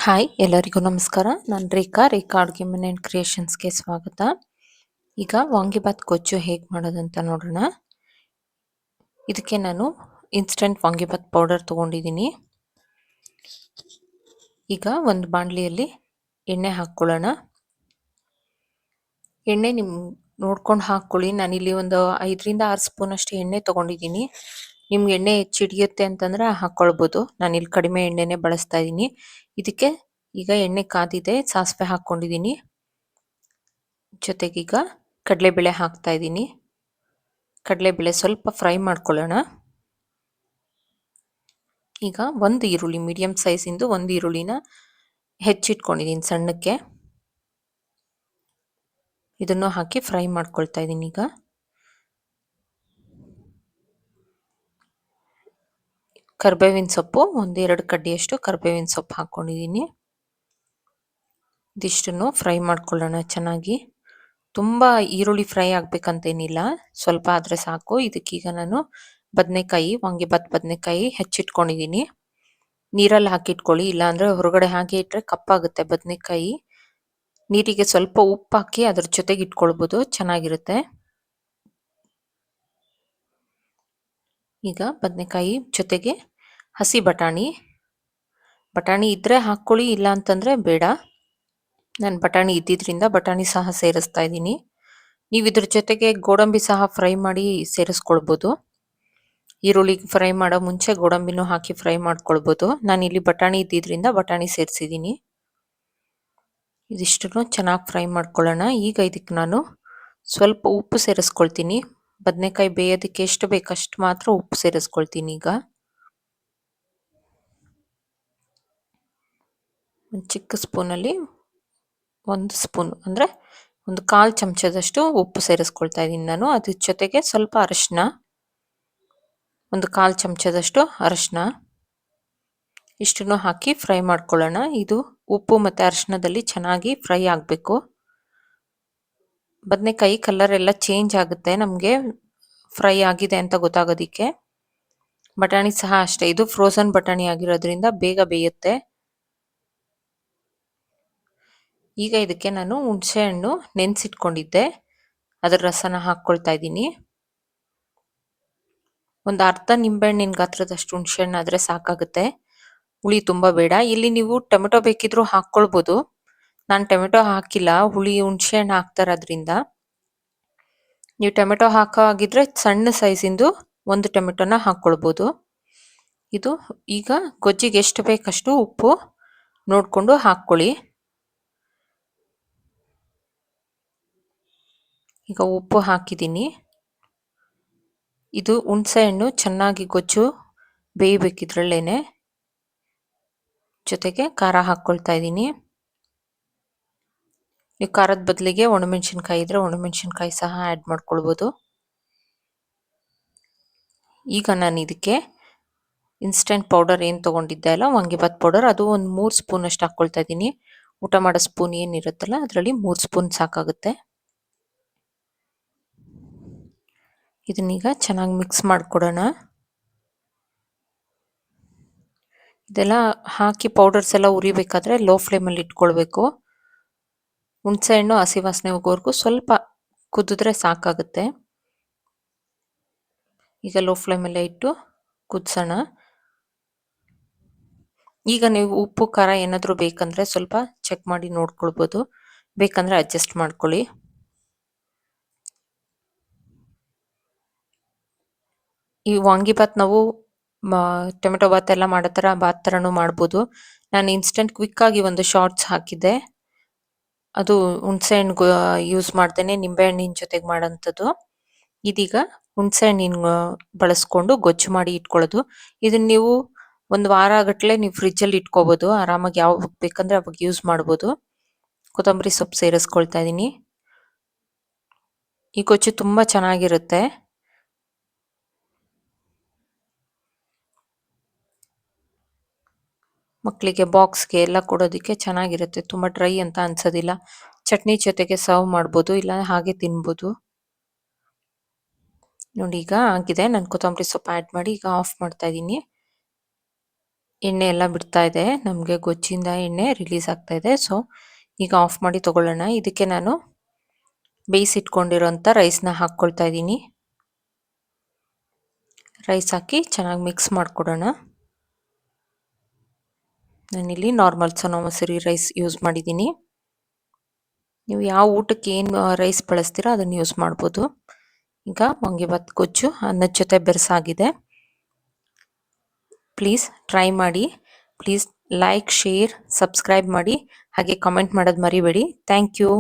Hi ಎಲ್ಲರಿಗೂ ನಮಸ್ಕಾರ. ನಾನು ರೇಖಾ ಅಡುಗೆ ಮನೆ ಆ್ಯಂಡ್ ಕ್ರಿಯೇಷನ್ಸ್ಗೆ ಸ್ವಾಗತ. ಈಗ ವಾಂಗಿಬಾತ್ ಗೊಜ್ಜು ಹೇಗೆ ಮಾಡೋದಂತ ನೋಡೋಣ. ಇದಕ್ಕೆ ನಾನು ಇನ್ಸ್ಟೆಂಟ್ ವಾಂಗಿಬಾತ್ ಪೌಡರ್ ತೊಗೊಂಡಿದ್ದೀನಿ. ಈಗ ಒಂದು ಬಾಣಲಿಯಲ್ಲಿ ಎಣ್ಣೆ ಹಾಕ್ಕೊಳ್ಳೋಣ. ಎಣ್ಣೆ ನಿಮ್ಮ ನೋಡ್ಕೊಂಡು ಹಾಕ್ಕೊಳ್ಳಿ. ನಾನಿಲ್ಲಿ ಒಂದು 5ರಿಂದ 6 ಸ್ಪೂನಷ್ಟು ಎಣ್ಣೆ ತೊಗೊಂಡಿದ್ದೀನಿ. ನಿಮ್ಗೆ ಎಣ್ಣೆ ಹೆಚ್ಚಿಡಿಯುತ್ತೆ ಅಂತಂದರೆ ಹಾಕ್ಕೊಳ್ಬೋದು. ನಾನಿಲ್ಲಿ ಕಡಿಮೆ ಎಣ್ಣೆನೇ ಬಳಸ್ತಾ ಇದ್ದೀನಿ. ಇದಕ್ಕೆ ಈಗ ಎಣ್ಣೆ ಕಾದಿದೆ, ಸಾಸಿವೆ ಹಾಕ್ಕೊಂಡಿದ್ದೀನಿ. ಜೊತೆಗೀಗ ಕಡಲೆಬೇಳೆ ಹಾಕ್ತಾ ಇದ್ದೀನಿ. ಕಡಲೆಬೇಳೆ ಸ್ವಲ್ಪ ಫ್ರೈ ಮಾಡ್ಕೊಳ್ಳೋಣ. ಈಗ ಒಂದು ಈರುಳ್ಳಿ, ಮೀಡಿಯಂ ಸೈಜಿಂದು ಒಂದು ಈರುಳ್ಳಿನ ಹೆಚ್ಚಿಟ್ಕೊಂಡಿದ್ದೀನಿ ಸಣ್ಣಕ್ಕೆ. ಇದನ್ನು ಹಾಕಿ ಫ್ರೈ ಮಾಡ್ಕೊಳ್ತಾ ಇದ್ದೀನಿ. ಈಗ ಕರಿಬೇವಿನ ಸೊಪ್ಪು, 1-2 ಕಡ್ಡಿಯಷ್ಟು ಕರಿಬೇವಿನ ಸೊಪ್ಪು ಹಾಕ್ಕೊಂಡಿದ್ದೀನಿ. ಇದಿಷ್ಟನ್ನು ಫ್ರೈ ಮಾಡ್ಕೊಳ್ಳೋಣ ಚೆನ್ನಾಗಿ. ತುಂಬ ಈರುಳ್ಳಿ ಫ್ರೈ ಆಗಬೇಕಂತೇನಿಲ್ಲ, ಸ್ವಲ್ಪ ಆದರೆ ಸಾಕು. ಇದಕ್ಕೀಗ ನಾನು ವಾಂಗಿಬಾತ್ ಬದನೆಕಾಯಿ ಹೆಚ್ಚಿಟ್ಕೊಂಡಿದ್ದೀನಿ. ನೀರಲ್ಲಿ ಹಾಕಿಟ್ಕೊಳ್ಳಿ, ಇಲ್ಲಾಂದರೆ ಹೊರಗಡೆ ಹಾಗೆ ಇಟ್ಟರೆ ಕಪ್ಪಾಗುತ್ತೆ ಬದನೆಕಾಯಿ. ನೀರಿಗೆ ಸ್ವಲ್ಪ ಉಪ್ಪು ಹಾಕಿ ಅದ್ರ ಜೊತೆಗೆ ಇಟ್ಕೊಳ್ಬೋದು, ಚೆನ್ನಾಗಿರುತ್ತೆ. ಈಗ ಬದನೆಕಾಯಿ ಜೊತೆಗೆ ಹಸಿ ಬಟಾಣಿ ಇದ್ದರೆ ಹಾಕ್ಕೊಳ್ಳಿ, ಇಲ್ಲ ಅಂತಂದರೆ ಬೇಡ. ನಾನು ಬಟಾಣಿ ಇದ್ದಿದ್ದರಿಂದ ಬಟಾಣಿ ಸಹ ಸೇರಿಸ್ತಾ ಇದ್ದೀನಿ. ನೀವು ಇದ್ರ ಜೊತೆಗೆ ಗೋಡಂಬಿ ಸಹ ಫ್ರೈ ಮಾಡಿ ಸೇರಿಸ್ಕೊಳ್ಬೋದು. ಈರುಳ್ಳಿ ಫ್ರೈ ಮಾಡೋ ಮುಂಚೆ ಗೋಡಂಬಿನೂ ಹಾಕಿ ಫ್ರೈ ಮಾಡ್ಕೊಳ್ಬೋದು. ನಾನಿಲ್ಲಿ ಬಟಾಣಿ ಇದ್ದಿದ್ದರಿಂದ ಬಟಾಣಿ ಸೇರಿಸಿದ್ದೀನಿ. ಇದಿಷ್ಟನ್ನು ಚೆನ್ನಾಗಿ ಫ್ರೈ ಮಾಡ್ಕೊಳ್ಳೋಣ. ಈಗ ಇದಕ್ಕೆ ನಾನು ಸ್ವಲ್ಪ ಉಪ್ಪು ಸೇರಿಸ್ಕೊಳ್ತೀನಿ. ಬದನೆಕಾಯಿ ಬೇಯೋದಕ್ಕೆ ಎಷ್ಟು ಬೇಕಷ್ಟು ಮಾತ್ರ ಉಪ್ಪು ಸೇರಿಸ್ಕೊಳ್ತೀನಿ. ಈಗ ಒಂದು ಚಿಕ್ಕ ಸ್ಪೂನಲ್ಲಿ 1 ಸ್ಪೂನ್ ಅಂದರೆ 1/4 ಚಮಚದಷ್ಟು ಉಪ್ಪು ಸೇರಿಸ್ಕೊಳ್ತಾ ಇದ್ದೀನಿ ನಾನು. ಅದ್ರ ಜೊತೆಗೆ ಸ್ವಲ್ಪ ಅರಿಶಿನ, 1/4 ಚಮಚದಷ್ಟು ಅರಿಶಿನ, ಇಷ್ಟನ್ನು ಹಾಕಿ ಫ್ರೈ ಮಾಡ್ಕೊಳ್ಳೋಣ. ಇದು ಉಪ್ಪು ಮತ್ತು ಅರಿಶಿನದಲ್ಲಿ ಚೆನ್ನಾಗಿ ಫ್ರೈ ಆಗಬೇಕು. ಬದನೆಕಾಯಿ ಕಲರ್ ಎಲ್ಲ ಚೇಂಜ್ ಆಗುತ್ತೆ ನಮಗೆ ಫ್ರೈ ಆಗಿದೆ ಅಂತ ಗೊತ್ತಾಗೋದಕ್ಕೆ. ಬಟಾಣಿ ಸಹ ಅಷ್ಟೇ, ಇದು ಫ್ರೋಝನ್ ಬಟಾಣಿ ಆಗಿರೋದ್ರಿಂದ ಬೇಗ ಬೇಯುತ್ತೆ. ಈಗ ಇದಕ್ಕೆ ನಾನು ಹುಣಸೆ ಹಣ್ಣು ನೆನೆಸಿಟ್ಕೊಂಡಿದ್ದೆ, ಅದರ ರಸನ ಹಾಕ್ಕೊಳ್ತಾ ಇದ್ದೀನಿ. ಒಂದು ಅರ್ಧ ನಿಂಬೆಹಣ್ಣಿನ ಗಾತ್ರದಷ್ಟು ಹುಣಸೆ ಹಣ್ಣು ಆದರೆ ಸಾಕಾಗುತ್ತೆ, ಹುಳಿ ತುಂಬ ಬೇಡ. ಇಲ್ಲಿ ನೀವು ಟೊಮೆಟೊ ಬೇಕಿದ್ರೂ ಹಾಕ್ಕೊಳ್ಬೋದು. ನಾನು ಟೊಮೆಟೊ ಹಾಕಿಲ್ಲ, ಹುಣಸೆ ಹಣ್ಣು ಹಾಕ್ತಾರೋದ್ರಿಂದ. ನೀವು ಟೊಮೆಟೊ ಹಾಕೋ ಹಾಗಿದ್ರೆ ಸಣ್ಣ ಸೈಜಿಂದು 1 ಟೊಮೆಟೊನ ಹಾಕ್ಕೊಳ್ಬೋದು. ಇದು ಈಗ ಗೊಜ್ಜಿಗೆ ಎಷ್ಟು ಬೇಕಷ್ಟು ಉಪ್ಪು ನೋಡಿಕೊಂಡು ಹಾಕ್ಕೊಳ್ಳಿ. ಈಗ ಉಪ್ಪು ಹಾಕಿದ್ದೀನಿ. ಇದು ಹುಣಸೆ ಹಣ್ಣು ಚೆನ್ನಾಗಿ ಗೊಜ್ಜು ಬೇಯಬೇಕಿದ್ರಲ್ಲೇನೆ. ಜೊತೆಗೆ ಖಾರ ಹಾಕ್ಕೊಳ್ತಾ ಇದ್ದೀನಿ. ನೀವು ಖಾರದ ಬದಲಿಗೆ ಒಣಮೆಣಸಿನ್ಕಾಯಿ ಇದ್ರೆ ಒಣಮೆಣಸಿನ್ಕಾಯಿ ಸಹ ಆ್ಯಡ್ ಮಾಡ್ಕೊಳ್ಬೋದು. ಈಗ ನಾನು ಇದಕ್ಕೆ ಇನ್ಸ್ಟೆಂಟ್ ಪೌಡರ್ ಏನು ತೊಗೊಂಡಿದ್ದೆ ಅಲ್ಲ, ವಾಂಗಿಬಾತ್ ಪೌಡರ್, ಅದು ಒಂದು 3 ಸ್ಪೂನಷ್ಟು ಹಾಕ್ಕೊಳ್ತಾ ಇದ್ದೀನಿ. ಊಟ ಮಾಡೋ ಸ್ಪೂನ್ ಏನಿರುತ್ತಲ್ಲ ಅದರಲ್ಲಿ 3 ಸ್ಪೂನ್ ಸಾಕಾಗುತ್ತೆ. ಇದನ್ನೀಗ ಚೆನ್ನಾಗಿ ಮಿಕ್ಸ್ ಮಾಡಿಕೊಡೋಣ. ಇದೆಲ್ಲ ಹಾಕಿ ಪೌಡರ್ಸ್ ಎಲ್ಲ ಉರಿಬೇಕಾದ್ರೆ ಲೋ ಫ್ಲೇಮಲ್ಲಿ ಇಟ್ಕೊಳ್ಬೇಕು. ಹುಣಸೆ ಹಣ್ಣು ಹಸಿ ವಾಸನೆ ಹೋಗೋವರೆಗೂ ಸ್ವಲ್ಪ ಕುದಿದ್ರೆ ಸಾಕಾಗುತ್ತೆ. ಈಗ ಲೋ ಫ್ಲೇಮಲ್ಲೇ ಇಟ್ಟು ಕುದಿಸೋಣ. ಈಗ ನೀವು ಉಪ್ಪು ಖಾರ ಏನಾದರೂ ಬೇಕಂದರೆ ಸ್ವಲ್ಪ ಚೆಕ್ ಮಾಡಿ ನೋಡ್ಕೊಳ್ಬೋದು, ಬೇಕಂದರೆ ಅಡ್ಜಸ್ಟ್ ಮಾಡ್ಕೊಳ್ಳಿ. ಈ ವಾಂಗಿಬಾತ್ ನಾವು ಟೊಮೆಟೊ ಬಾತ್ ಎಲ್ಲ ಮಾಡೋ ಥರ ಬಾತ್ ಥರನೂ ಮಾಡ್ಬೋದು. ನಾನು ಇನ್ಸ್ಟೆಂಟ್ ಕ್ವಿಕ್ಕಾಗಿ ಒಂದು ಶಾರ್ಟ್ಸ್ ಹಾಕಿದ್ದೆ, ಅದು ಹುಣಸೆ ಹಣ್ಣು ಯೂಸ್ ಮಾಡ್ದೇನೆ ನಿಂಬೆಹಣ್ಣಿನ ಜೊತೆಗೆ ಮಾಡೋಂಥದ್ದು. ಇದೀಗ ಹುಣಸೆ ಹಣ್ಣಿನ ಬಳಸ್ಕೊಂಡು ಗೊಜ್ಜು ಮಾಡಿ ಇಟ್ಕೊಳ್ಳೋದು. ಇದನ್ನು ನೀವು 1 ವಾರ ಗಟ್ಟಲೆ ನೀವು ಫ್ರಿಜ್ಜಲ್ಲಿ ಇಟ್ಕೋಬೋದು ಆರಾಮಾಗಿ, ಯಾವಾಗ ಬೇಕಂದರೆ ಅವಾಗ ಯೂಸ್ ಮಾಡ್ಬೋದು. ಕೊತ್ತಂಬರಿ ಸೊಪ್ಪು ಸೇರಿಸ್ಕೊಳ್ತಾ ಇದ್ದೀನಿ. ಈ ಗೊಜ್ಜು ತುಂಬ ಚೆನ್ನಾಗಿರುತ್ತೆ. ಮಕ್ಕಳಿಗೆ ಬಾಕ್ಸ್ಗೆ ಎಲ್ಲ ಕೊಡೋದಕ್ಕೆ ಚೆನ್ನಾಗಿರುತ್ತೆ, ತುಂಬ ಡ್ರೈ ಅಂತ ಅನ್ಸೋದಿಲ್ಲ. ಚಟ್ನಿ ಜೊತೆಗೆ ಸರ್ವ್ ಮಾಡ್ಬೋದು, ಇಲ್ಲ ಹಾಗೆ ತಿನ್ಬೋದು. ನೋಡಿ ಈಗ ಆಗಿದೆ. ನಾನು ಕೊತ್ತಂಬರಿ ಸೊಪ್ಪು ಆ್ಯಡ್ ಮಾಡಿ ಈಗ ಆಫ್ ಮಾಡ್ತಾ ಇದ್ದೀನಿ. ಎಣ್ಣೆ ಎಲ್ಲ ಬಿಡ್ತಾ ಇದೆ. ನಮಗೆ ಗೊಜ್ಜಿಂದ ಎಣ್ಣೆ ರಿಲೀಸ್ ಆಗ್ತಾ ಇದೆ. ಸೊ ಈಗ ಆಫ್ ಮಾಡಿ ತಗೊಳ್ಳೋಣ. ಇದಕ್ಕೆ ನಾನು ಬೇಯಿಸಿಟ್ಕೊಂಡಿರೋಂಥ ರೈಸ್ನ ಹಾಕ್ಕೊಳ್ತಾ ಇದ್ದೀನಿ. ರೈಸ್ ಹಾಕಿ ಚೆನ್ನಾಗಿ ಮಿಕ್ಸ್ ಮಾಡಿಕೊಡೋಣ. ನಾನಿಲ್ಲಿ normal Sona Masoori rice use ಮಾಡಿದ್ದೀನಿ. ನೀವು ಯಾವ ಊಟಕ್ಕೆ ಏನು ರೈಸ್ ಬಳಸ್ತೀರೋ ಅದನ್ನು ಯೂಸ್ ಮಾಡ್ಬೋದು. ಈಗ ವಾಂಗಿಭಾತ್ ಗೊಜ್ಜು ಅನ್ನದ ಜೊತೆ ಬೆರಸಾಗಿದೆ. ಪ್ಲೀಸ್ ಟ್ರೈ ಮಾಡಿ. ಪ್ಲೀಸ್ ಲೈಕ್, ಶೇರ್, ಸಬ್ಸ್ಕ್ರೈಬ್ ಮಾಡಿ. ಹಾಗೆ ಕಮೆಂಟ್ ಮಾಡೋದು ಮರಿಬೇಡಿ. Thank you.